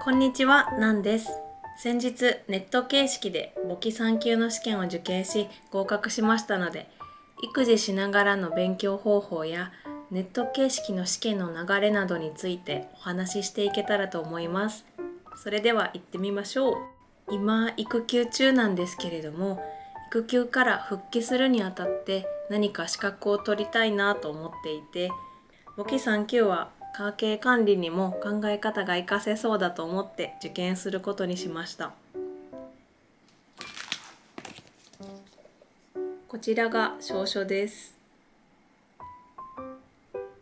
こんにちは、なんです。先日ネット形式で簿記3級の試験を受験し合格しましたので、育児しながらの勉強方法やネット形式の試験の流れなどについてお話ししていけたらと思います。それでは行ってみましょう。今育休中なんですけれども、育休から復帰するにあたって何か資格を取りたいなと思っていて、簿記3級は家計管理にも考え方が活かせそうだと思って受験することにしました。こちらが証書です。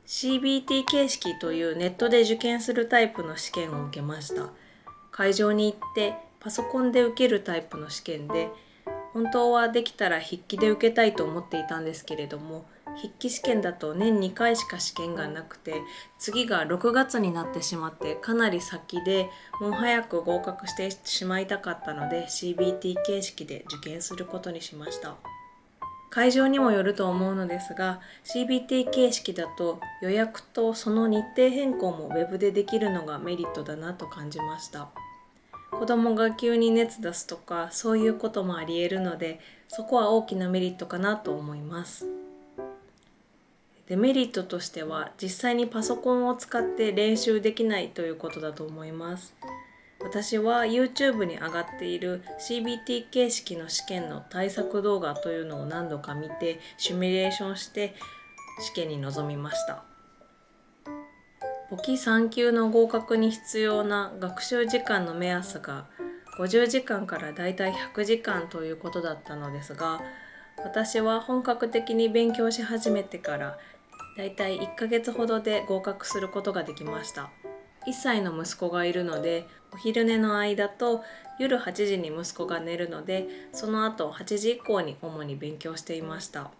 CBT 形式というネットで受験するタイプの試験を受けました。会場に行ってパソコンで受けるタイプの試験で、本当はできたら筆記で受けたいと思っていたんですけれども、筆記試験だと年2回しか試験がなくて、次が6月になってしまってかなり先で、もう早く合格してしまいたかったので CBT 形式で受験することにしました。会場にもよると思うのですが、 CBT 形式だと予約とその日程変更もウェブでできるのがメリットだなと感じました。子供が急に熱出すとかそういうこともありえるので、そこは大きなメリットかなと思います。デメリットとしては、実際にパソコンを使って練習できないということだと思います。私は YouTube に上がっている CBT 形式の試験の対策動画というのを何度か見てシミュレーションして試験に臨みました。簿記3級の合格に必要な学習時間の目安が50時間からだいたい100時間ということだったのですが、私は本格的に勉強し始めてからだいたい1ヶ月ほどで合格することができました。1歳の息子がいるので、お昼寝の間と夜8時に息子が寝るので、その後8時以降に主に勉強していました。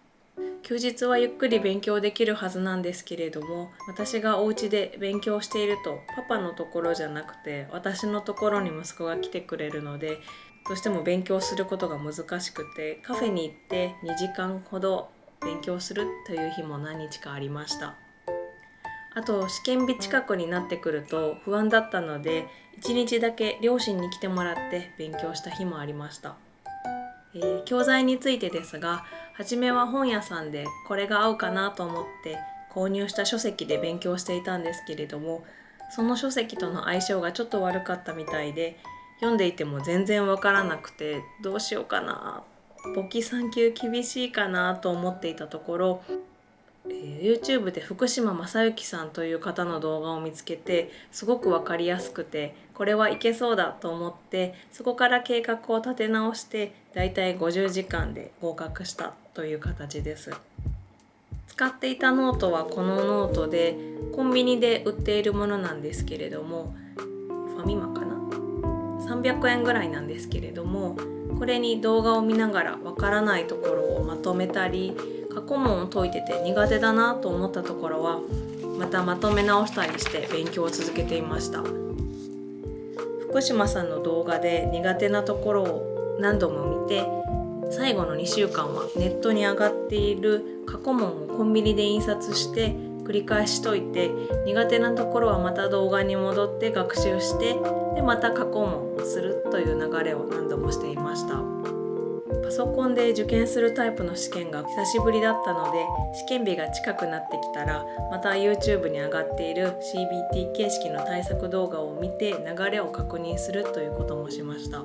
休日はゆっくり勉強できるはずなんですけれども、私がお家で勉強しているとパパのところじゃなくて私のところに息子が来てくれるので、どうしても勉強することが難しくて、カフェに行って2時間ほど勉強するという日も何日かありました。あと試験日近くになってくると不安だったので、1日だけ両親に来てもらって勉強した日もありました。教材についてですが、初めは本屋さんでこれが合うかなと思って購入した書籍で勉強していたんですけれども、その書籍との相性がちょっと悪かったみたいで、読んでいても全然わからなくて、どうしようかな、簿記3級厳しいかなと思っていたところ、YouTube で福島正幸さんという方の動画を見つけて、すごく分かりやすくてこれはいけそうだと思って、そこから計画を立て直してだいたい50時間で合格したという形です。使っていたノートはこのノートでコンビニで売っているものなんですけれども、ファミマかな、300円ぐらいなんですけれども、これに動画を見ながらわからないところをまとめたり、過去問を解いてて苦手だなと思ったところはまたまとめ直したりして勉強を続けていました。福島さんの動画で苦手なところを何度も見て、最後の2週間はネットに上がっている過去問をコンビニで印刷して繰り返し解いて、苦手なところはまた動画に戻って学習して、でまた過去問をするという流れを何度もしていました。パソコンで受験するタイプの試験が久しぶりだったので、試験日が近くなってきたらまた YouTube に上がっている CBT 形式の対策動画を見て流れを確認するということもしました。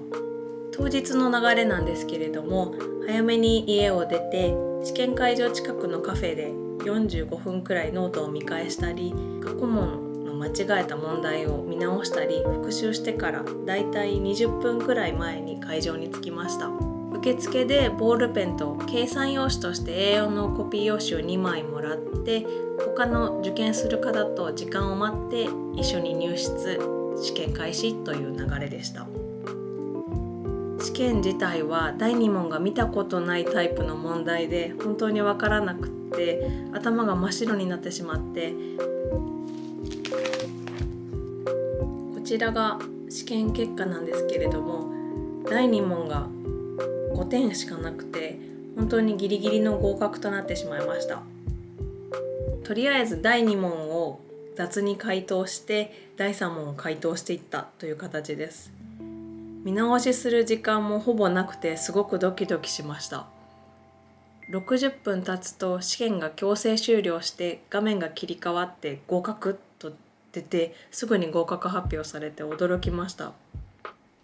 当日の流れなんですけれども、早めに家を出て試験会場近くのカフェで45分くらいノートを見返したり、過去問の間違えた問題を見直したり復習してから、だいたい20分くらい前に会場に着きました。受付でボールペンと計算用紙として A4 のコピー用紙を2枚もらって、他の受験する方と時間を待って一緒に入室、試験開始という流れでした。試験自体は第2問が見たことないタイプの問題で、本当に分からなくって頭が真っ白になってしまって、こちらが試験結果なんですけれども、第2問が5点しかなくて、本当にギリギリの合格となってしまいました。とりあえず第2問を雑に回答して第3問を回答していったという形です。見直しする時間もほぼなくてすごくドキドキしました。60分経つと試験が強制終了して画面が切り替わって合格と出て、すぐに合格発表されて驚きました。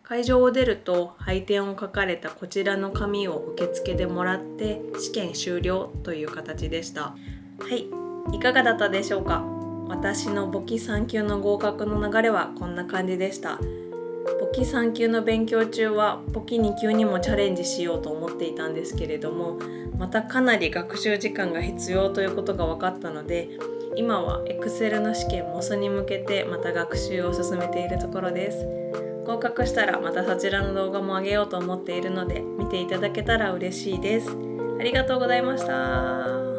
会場を出ると配点を書かれたこちらの紙を受付でもらって試験終了という形でした。はい、いかがだったでしょうか。私の簿記3級の合格の流れはこんな感じでした。簿記3級の勉強中は簿記2級にもチャレンジしようと思っていたんですけれども、またかなり学習時間が必要ということが分かったので、今は Excel の試験 MOS に向けてまた学習を進めているところです。合格したらまたそちらの動画も上げようと思っているので見ていただけたら嬉しいです。ありがとうございました。